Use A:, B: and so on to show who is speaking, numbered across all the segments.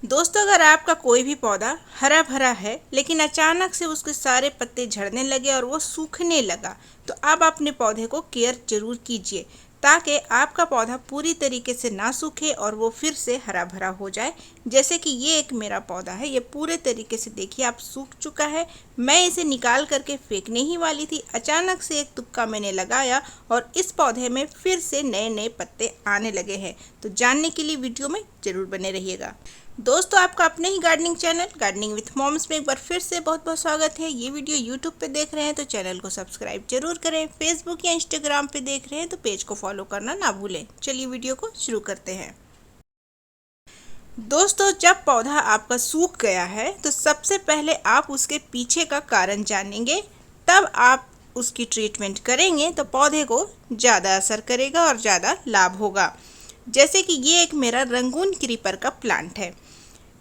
A: दोस्तों, अगर आपका कोई भी पौधा हरा भरा है लेकिन अचानक से उसके सारे पत्ते झड़ने लगे और वो सूखने लगा, तो आप अपने पौधे को केयर जरूर कीजिए ताकि आपका पौधा पूरी तरीके से ना सूखे और वो फिर से हरा भरा हो जाए। जैसे कि ये एक मेरा पौधा है, ये पूरे तरीके से देखिए आप सूख चुका है। मैं इसे निकाल करके फेंकने ही वाली थी, अचानक से एक तुक्का मैंने लगाया और इस पौधे में फिर से नए नए पत्ते आने लगे हैं। तो जानने के लिए वीडियो में जरूर बने रहिएगा। दोस्तों, आपका अपने ही gardening channel gardening with moms में एक बार फिर से बहुत बहुत स्वागत है। ये वीडियो यूट्यूब पे देख रहे हैं तो चैनल को सब्सक्राइब जरूर करें। फेसबुक या इंस्टाग्राम पे देख रहे हैं तो पेज को फॉलो करना ना भूलें। चलिए वीडियो को शुरू करते हैं। दोस्तों, जब पौधा आपका सूख गया है तो सबसे पहले आप उसके पीछे का कारण जानेंगे, तब आप उसकी ट्रीटमेंट करेंगे तो पौधे को ज़्यादा असर करेगा और ज़्यादा लाभ होगा। जैसे कि ये एक मेरा रंगून क्रीपर का प्लांट है,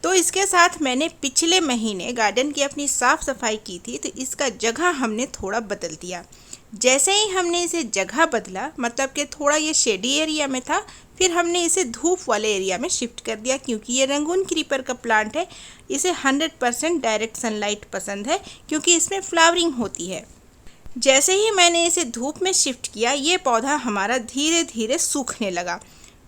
A: तो इसके साथ मैंने पिछले महीने गार्डन की अपनी साफ़ सफाई की थी, तो इसका जगह हमने थोड़ा बदल दिया। जैसे ही हमने इसे जगह बदला, मतलब कि थोड़ा ये शेडी एरिया में था, फिर हमने इसे धूप वाले एरिया में शिफ्ट कर दिया। क्योंकि ये रंगून क्रीपर का प्लांट है, इसे 100% डायरेक्ट सनलाइट पसंद है क्योंकि इसमें फ्लावरिंग होती है। जैसे ही मैंने इसे धूप में शिफ्ट किया, ये पौधा हमारा धीरे धीरे सूखने लगा।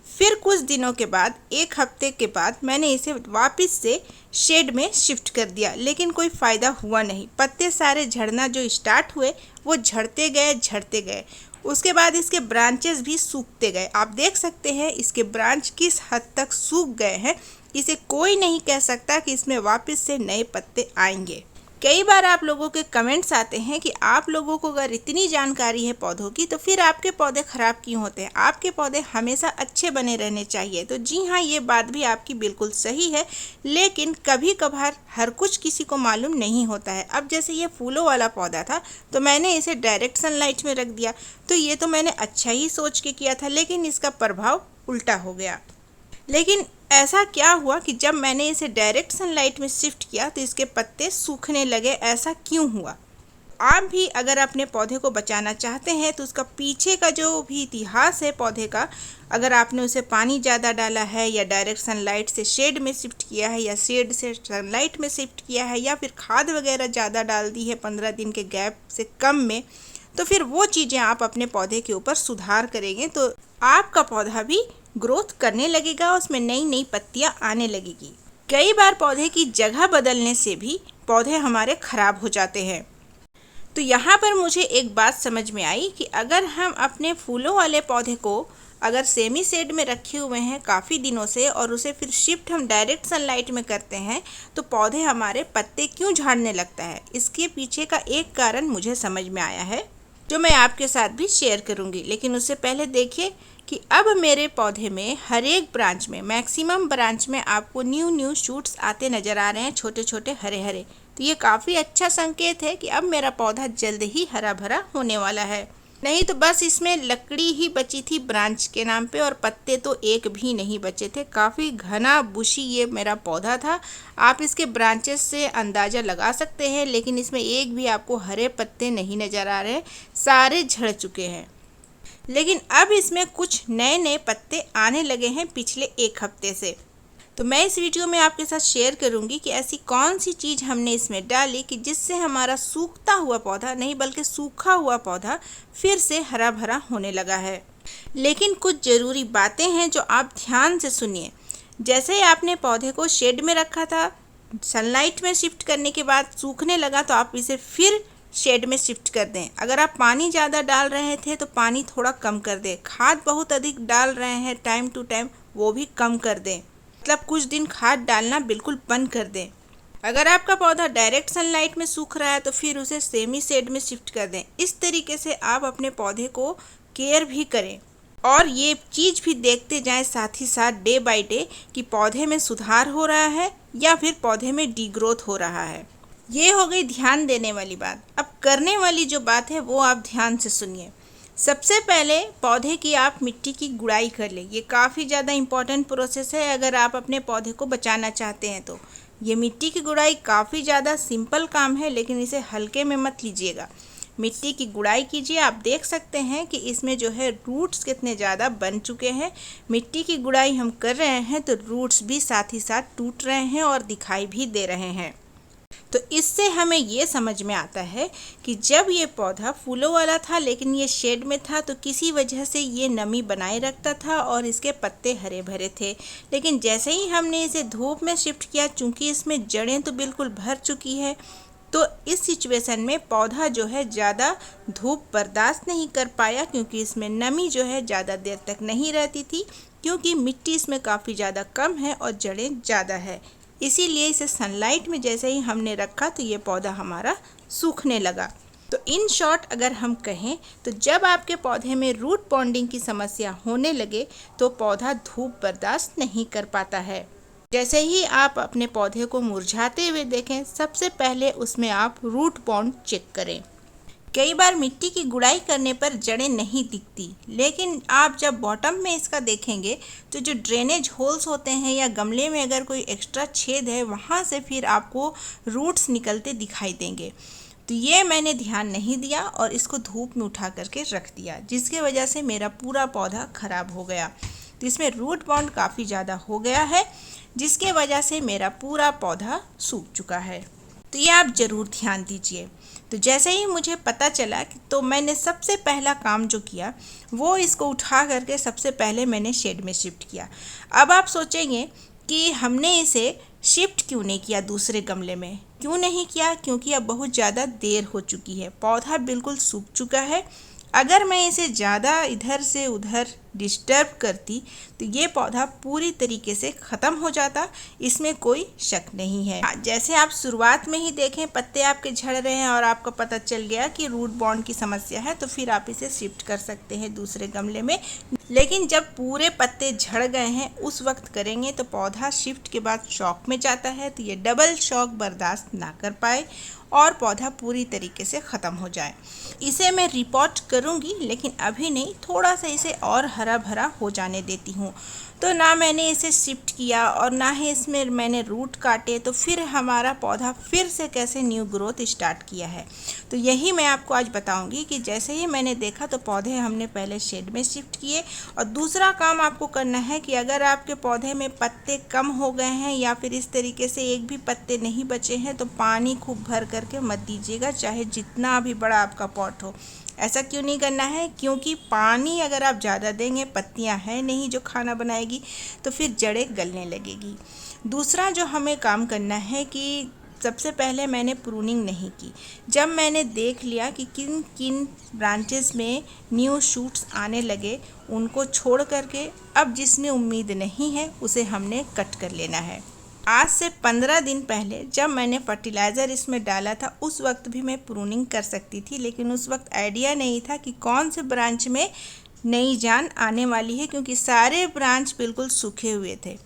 A: फिर कुछ दिनों के बाद, एक हफ्ते के बाद, मैंने इसे वापस से शेड में शिफ्ट कर दिया, लेकिन कोई फ़ायदा हुआ नहीं। पत्ते सारे झड़ना जो स्टार्ट हुए वो झड़ते गए। उसके बाद इसके ब्रांचेस भी सूखते गए। आप देख सकते हैं इसके ब्रांच किस हद तक सूख गए हैं। इसे कोई नहीं कह सकता कि इसमें वापस से नए पत्ते आएंगे। कई बार आप लोगों के कमेंट्स आते हैं कि आप लोगों को अगर इतनी जानकारी है पौधों की, तो फिर आपके पौधे ख़राब क्यों होते हैं? आपके पौधे हमेशा अच्छे बने रहने चाहिए। तो जी हाँ, ये बात भी आपकी बिल्कुल सही है, लेकिन कभी कभार हर कुछ किसी को मालूम नहीं होता है। अब जैसे ये फूलों वाला पौधा था तो मैंने इसे डायरेक्ट सनलाइट में रख दिया, तो ये तो मैंने अच्छा ही सोच के किया था, लेकिन इसका प्रभाव उल्टा हो गया। लेकिन ऐसा क्या हुआ कि जब मैंने इसे डायरेक्ट सनलाइट में शिफ्ट किया तो इसके पत्ते सूखने लगे? ऐसा क्यों हुआ? आप भी अगर अपने पौधे को बचाना चाहते हैं तो उसका पीछे का जो भी इतिहास है पौधे का, अगर आपने उसे पानी ज़्यादा डाला है या डायरेक्ट सनलाइट से शेड में शिफ्ट किया है या शेड से सनलाइट में शिफ्ट किया है या फिर खाद वगैरह ज़्यादा डाल दी है 15 दिन के गैप से कम में, तो फिर वो चीज़ें आप अपने पौधे के ऊपर सुधार करेंगे तो आपका पौधा भी ग्रोथ करने लगेगा, उसमें नई नई पत्तियां आने लगेगी। कई बार पौधे की जगह बदलने से भी पौधे हमारे खराब हो जाते हैं। तो यहाँ पर मुझे एक बात समझ में आई कि अगर हम अपने फूलों वाले पौधे को अगर सेमी शेड में रखे हुए हैं काफ़ी दिनों से और उसे फिर शिफ्ट हम डायरेक्ट सनलाइट में करते हैं, तो पौधे हमारे पत्ते क्यों झाड़ने लगता है? इसके पीछे का एक कारण मुझे समझ में आया है, जो मैं आपके साथ भी शेयर करूंगी। लेकिन उससे पहले देखिए कि अब मेरे पौधे में हर एक ब्रांच में, मैक्सिमम ब्रांच में आपको न्यू शूट्स आते नज़र आ रहे हैं, छोटे छोटे हरे हरे। तो ये काफ़ी अच्छा संकेत है कि अब मेरा पौधा जल्द ही हरा भरा होने वाला है। नहीं तो बस इसमें लकड़ी ही बची थी ब्रांच के नाम पे और पत्ते तो एक भी नहीं बचे थे। काफ़ी घना बुशी ये मेरा पौधा था। आप इसके ब्रांचेस से अंदाज़ा लगा सकते हैं, लेकिन इसमें एक भी आपको हरे पत्ते नहीं नज़र आ रहे, सारे झड़ चुके हैं। लेकिन अब इसमें कुछ नए नए पत्ते आने लगे हैं पिछले एक हफ्ते से। तो मैं इस वीडियो में आपके साथ शेयर करूंगी कि ऐसी कौन सी चीज़ हमने इसमें डाली कि जिससे हमारा सूखता हुआ पौधा नहीं बल्कि सूखा हुआ पौधा फिर से हरा भरा होने लगा है। लेकिन कुछ ज़रूरी बातें हैं जो आप ध्यान से सुनिए। जैसे ही आपने पौधे को शेड में रखा था, सनलाइट में शिफ्ट करने के बाद सूखने लगा, तो आप इसे फिर शेड में शिफ्ट कर दें। अगर आप पानी ज़्यादा डाल रहे थे तो पानी थोड़ा कम कर दें। खाद बहुत अधिक डाल रहे हैं टाइम टू टाइम, वो भी कम कर दें। मतलब कुछ दिन खाद डालना बिल्कुल बंद कर दें। अगर आपका पौधा डायरेक्ट सनलाइट में सूख रहा है तो फिर उसे सेमी शेड में शिफ्ट कर दें। इस तरीके से आप अपने पौधे को केयर भी करें और ये चीज़ भी देखते जाएं साथ ही साथ डे बाय डे कि पौधे में सुधार हो रहा है या फिर पौधे में डीग्रोथ हो रहा है। ये हो गई ध्यान देने वाली बात। अब करने वाली जो बात है वो आप ध्यान से सुनिए। सबसे पहले पौधे की आप मिट्टी की गुड़ाई कर लें। ये काफ़ी ज़्यादा इम्पॉर्टेंट प्रोसेस है अगर आप अपने पौधे को बचाना चाहते हैं तो। ये मिट्टी की गुड़ाई काफ़ी ज़्यादा सिंपल काम है, लेकिन इसे हल्के में मत लीजिएगा। मिट्टी की गुड़ाई कीजिए। आप देख सकते हैं कि इसमें जो है रूट्स कितने ज़्यादा बन चुके हैं। मिट्टी की गुड़ाई हम कर रहे हैं तो रूट्स भी साथ ही साथ टूट रहे हैं और दिखाई भी दे रहे हैं। तो इससे हमें ये समझ में आता है कि जब ये पौधा फूलों वाला था लेकिन ये शेड में था तो किसी वजह से ये नमी बनाए रखता था और इसके पत्ते हरे भरे थे। लेकिन जैसे ही हमने इसे धूप में शिफ्ट किया, चूँकि इसमें जड़ें तो बिल्कुल भर चुकी है, तो इस सिचुएशन में पौधा जो है ज़्यादा धूप बर्दाश्त नहीं कर पाया, क्योंकि इसमें नमी जो है ज़्यादा देर तक नहीं रहती थी, क्योंकि मिट्टी इसमें काफ़ी ज़्यादा कम है और जड़ें ज़्यादा है। इसीलिए इसे सनलाइट में जैसे ही हमने रखा तो ये पौधा हमारा सूखने लगा। तो इन शॉर्ट अगर हम कहें तो जब आपके पौधे में रूट बॉन्डिंग की समस्या होने लगे तो पौधा धूप बर्दाश्त नहीं कर पाता है। जैसे ही आप अपने पौधे को मुरझाते हुए देखें, सबसे पहले उसमें आप रूट बॉन्ड चेक करें। कई बार मिट्टी की गुड़ाई करने पर जड़ें नहीं दिखती, लेकिन आप जब बॉटम में इसका देखेंगे तो जो ड्रेनेज होल्स होते हैं या गमले में अगर कोई एक्स्ट्रा छेद है, वहाँ से फिर आपको रूट्स निकलते दिखाई देंगे। तो ये मैंने ध्यान नहीं दिया और इसको धूप में उठा करके रख दिया, जिसके वजह से मेरा पूरा पौधा ख़राब हो गया। तो इसमें रूट बॉन्ड काफ़ी ज़्यादा हो गया है, जिसके वजह से मेरा पूरा पौधा सूख चुका है। तो ये आप ज़रूर ध्यान दीजिए। तो जैसे ही मुझे पता चला तो मैंने सबसे पहला काम जो किया वो इसको उठा करके सबसे पहले मैंने शेड में शिफ्ट किया। अब आप सोचेंगे कि हमने इसे शिफ्ट क्यों नहीं किया दूसरे गमले में, क्यों नहीं किया? क्योंकि अब बहुत ज़्यादा देर हो चुकी है, पौधा बिल्कुल सूख चुका है। अगर मैं इसे ज़्यादा इधर से उधर डिस्टर्ब करती तो ये पौधा पूरी तरीके से ख़त्म हो जाता, इसमें कोई शक नहीं है। जैसे आप शुरुआत में ही देखें पत्ते आपके झड़ रहे हैं और आपको पता चल गया कि रूट बॉन्ड की समस्या है, तो फिर आप इसे शिफ्ट कर सकते हैं दूसरे गमले में। लेकिन जब पूरे पत्ते झड़ गए हैं उस वक्त करेंगे तो पौधा शिफ्ट के बाद शॉक में जाता है, तो ये डबल शॉक बर्दाश्त ना कर पाए और पौधा पूरी तरीके से ख़त्म हो जाए। इसे मैं रिपोर्ट करूँगी, लेकिन अभी नहीं, थोड़ा सा इसे और हरा भरा हो जाने देती हूँ। तो ना मैंने इसे शिफ्ट किया और ना ही इसमें मैंने रूट काटे, तो फिर हमारा पौधा फिर से कैसे न्यू ग्रोथ स्टार्ट किया है। तो यही मैं आपको आज बताऊंगी कि जैसे ही मैंने देखा तो पौधे हमने पहले शेड में शिफ्ट किए। और दूसरा काम आपको करना है कि अगर आपके पौधे में पत्ते कम हो गए हैं या फिर इस तरीके से एक भी पत्ते नहीं बचे हैं, तो पानी खूब भर करके मत दीजिएगा, चाहे जितना भी बड़ा आपका पॉट हो। ऐसा क्यों नहीं करना है? क्योंकि पानी अगर आप ज़्यादा देंगे, पत्तियां हैं नहीं जो खाना बनाएगी, तो फिर जड़ें गलने लगेगी। दूसरा जो हमें काम करना है कि सबसे पहले मैंने प्रूनिंग नहीं की। जब मैंने देख लिया कि किन किन ब्रांचेस में न्यू शूट्स आने लगे, उनको छोड़ करके अब जिसमें उम्मीद नहीं है उसे हमने कट कर लेना है। आज से 15 दिन पहले जब मैंने फर्टिलाइज़र इसमें डाला था, उस वक्त भी मैं प्रूनिंग कर सकती थी, लेकिन उस वक्त आइडिया नहीं था कि कौन से ब्रांच में नई जान आने वाली है, क्योंकि सारे ब्रांच बिल्कुल सूखे हुए थे।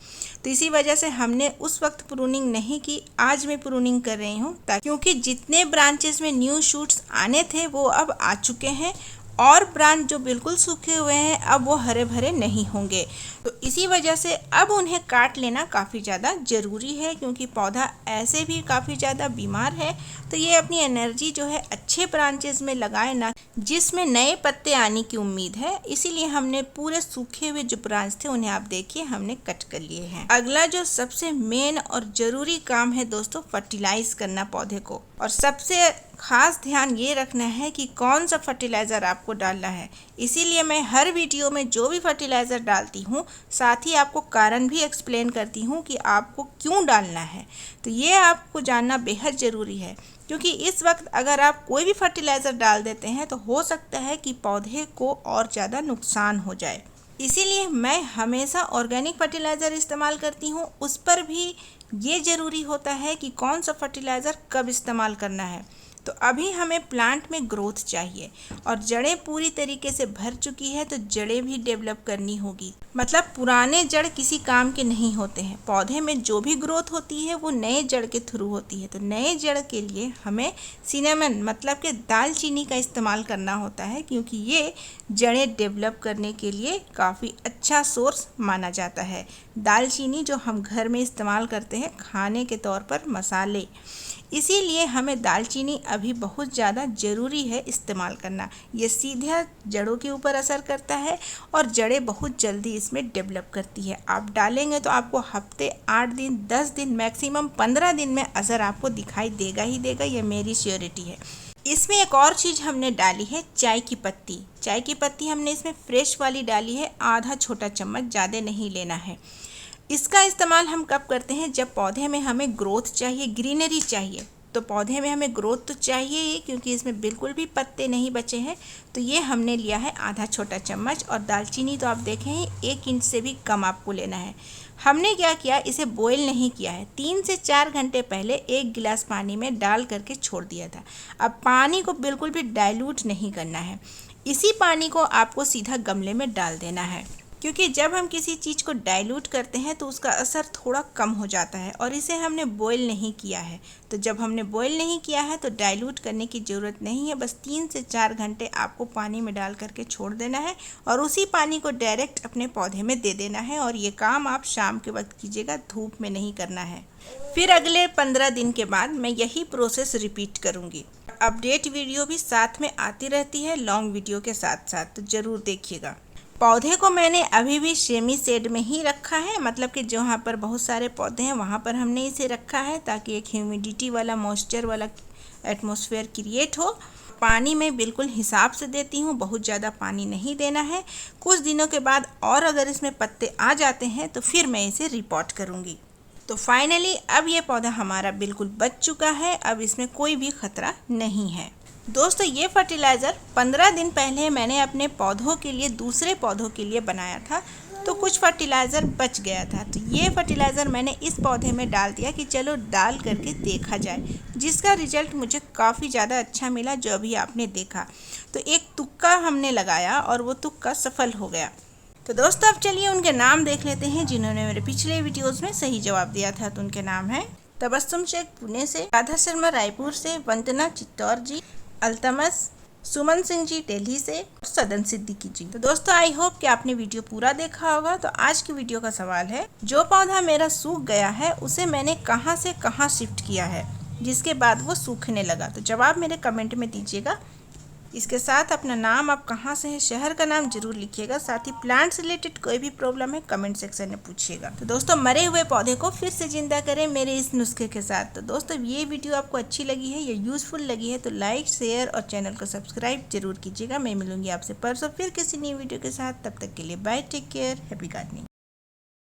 A: तो इसी वजह से हमने उस वक्त प्रूनिंग नहीं की। आज मैं प्रूनिंग कर रही हूँ, क्योंकि जितने ब्रांचेस में न्यू शूट्स आने थे वो अब आ चुके हैं और ब्रांच जो बिल्कुल सूखे हुए हैं अब वो हरे भरे नहीं होंगे। तो इसी वजह से अब उन्हें काट लेना काफ़ी ज़्यादा ज़रूरी है, क्योंकि पौधा ऐसे भी काफ़ी ज़्यादा बीमार है। तो ये अपनी एनर्जी जो है अच्छे ब्रांचेस में लगाए ना, जिसमें नए पत्ते आने की उम्मीद है। इसीलिए हमने पूरे सूखे हुए जो ब्रांच थे उन्हें आप देखिए हमने कट कर लिए हैं। अगला जो सबसे मेन और ज़रूरी काम है दोस्तों, फर्टिलाइज करना पौधे को। और सबसे खास ध्यान ये रखना है कि कौन सा फर्टिलाइज़र आपको डालना है। इसीलिए मैं हर वीडियो में जो भी फर्टिलाइज़र डालती हूँ, साथ ही आपको कारण भी एक्सप्लेन करती हूँ कि आपको क्यों डालना है। तो ये आपको जानना बेहद ज़रूरी है, क्योंकि इस वक्त अगर आप कोई भी फर्टिलाइज़र डाल देते हैं तो हो सकता है कि पौधे को और ज़्यादा नुकसान हो जाए। इसीलिए मैं हमेशा ऑर्गेनिक फर्टिलाइज़र इस्तेमाल करती हूँ। उस पर भी ये ज़रूरी होता है कि कौन सा फर्टिलाइज़र कब इस्तेमाल करना है। तो अभी हमें प्लांट में ग्रोथ चाहिए और जड़ें पूरी तरीके से भर चुकी है, तो जड़ें भी डेवलप करनी होगी। मतलब पुराने जड़ किसी काम के नहीं होते हैं। पौधे में जो भी ग्रोथ होती है वो नए जड़ के थ्रू होती है। तो नए जड़ के लिए हमें सिनेमन मतलब कि दालचीनी का इस्तेमाल करना होता है, क्योंकि ये जड़ें डेवलप करने के लिए काफ़ी अच्छा सोर्स माना जाता है। दालचीनी जो हम घर में इस्तेमाल करते हैं खाने के तौर पर, मसाले, इसीलिए हमें दालचीनी अभी बहुत ज़्यादा ज़रूरी है इस्तेमाल करना। ये सीधा जड़ों के ऊपर असर करता है और जड़ें बहुत जल्दी इसमें डेवलप करती है। आप डालेंगे तो आपको हफ्ते, 8 दिन, 10 दिन, मैक्सिमम 15 दिन में असर आपको दिखाई देगा ही देगा, ये मेरी श्योरिटी है। इसमें एक और चीज़ हमने डाली है, चाय की पत्ती। चाय की पत्ती हमने इसमें फ्रेश वाली डाली है, आधा छोटा चम्मच, ज़्यादा नहीं लेना है। इसका इस्तेमाल हम कब करते हैं? जब पौधे में हमें ग्रोथ चाहिए, ग्रीनरी चाहिए। तो पौधे में हमें ग्रोथ तो चाहिए ही, क्योंकि इसमें बिल्कुल भी पत्ते नहीं बचे हैं। तो ये हमने लिया है आधा छोटा चम्मच। और दालचीनी तो आप देखें 1 इंच से भी कम आपको लेना है। हमने क्या किया, इसे बॉईल नहीं किया है। 3 से 4 घंटे पहले 1 गिलास पानी में डाल करके छोड़ दिया था। अब पानी को बिल्कुल भी डाइल्यूट नहीं करना है। इसी पानी को आपको सीधा गमले में डाल देना है, क्योंकि जब हम किसी चीज़ को डाइल्यूट करते हैं तो उसका असर थोड़ा कम हो जाता है। और इसे हमने बॉईल नहीं किया है, तो जब हमने बॉईल नहीं किया है तो डाइल्यूट करने की ज़रूरत नहीं है। बस 3 से 4 घंटे आपको पानी में डाल करके छोड़ देना है और उसी पानी को डायरेक्ट अपने पौधे में दे देना है। और ये काम आप शाम के वक्त कीजिएगा, धूप में नहीं करना है। फिर अगले 15 दिन के बाद मैं यही प्रोसेस रिपीट करूँगी। अपडेट वीडियो भी साथ में आती रहती है, लॉन्ग वीडियो के साथ साथ, तो ज़रूर देखिएगा। पौधे को मैंने अभी भी सेमी शेड में ही रखा है, मतलब कि जहाँ पर बहुत सारे पौधे हैं वहाँ पर हमने इसे रखा है, ताकि एक ह्यूमिडिटी वाला, मॉइस्चर वाला एटमॉस्फेयर क्रिएट हो। पानी मैं बिल्कुल हिसाब से देती हूँ, बहुत ज़्यादा पानी नहीं देना है। कुछ दिनों के बाद और अगर इसमें पत्ते आ जाते हैं तो फिर मैं इसे रिपोर्ट करूँगी। तो फाइनली अब ये पौधा हमारा बिल्कुल बच चुका है, अब इसमें कोई भी खतरा नहीं है। दोस्तों, ये फर्टिलाइज़र 15 दिन पहले मैंने अपने पौधों के लिए, दूसरे पौधों के लिए बनाया था, तो कुछ फर्टिलाइज़र बच गया था। तो ये फर्टिलाइज़र मैंने इस पौधे में डाल दिया कि चलो डाल करके देखा जाए, जिसका रिजल्ट मुझे काफ़ी ज़्यादा अच्छा मिला, जो अभी आपने देखा। तो एक तुक्का हमने लगाया और वो तुक्का सफल हो गया। तो दोस्तों, अब चलिए उनके नाम देख लेते हैं जिन्होंने मेरे पिछले वीडियोज़ में सही जवाब दिया था। तो उनके नाम हैं तबस्सुम शेख पुणे से, राधा शर्मा रायपुर से, वंदना चित्तौर जी, अल्तमस, सुमन सिंह जी दिल्ली से, और सदन सिद्दीकी जी। तो दोस्तों, आई होप कि आपने वीडियो पूरा देखा होगा। तो आज की वीडियो का सवाल है, जो पौधा मेरा सूख गया है उसे मैंने कहां से कहां शिफ्ट किया है जिसके बाद वो सूखने लगा? तो जवाब मेरे कमेंट में दीजिएगा। इसके साथ अपना नाम, आप कहाँ से हैं, शहर का नाम जरूर लिखिएगा। साथ ही प्लांट से रिलेटेड कोई भी प्रॉब्लम है कमेंट सेक्शन में पूछिएगा। तो दोस्तों, मरे हुए पौधे को फिर से जिंदा करें मेरे इस नुस्खे के साथ। तो दोस्तों, ये वीडियो आपको अच्छी लगी है या यूज़फुल लगी है तो लाइक, शेयर और चैनल को सब्सक्राइब जरूर कीजिएगा। मैं मिलूंगी आपसे परसों फिर किसी नई वीडियो के साथ। तब तक के लिए bye, take care, happy gardening.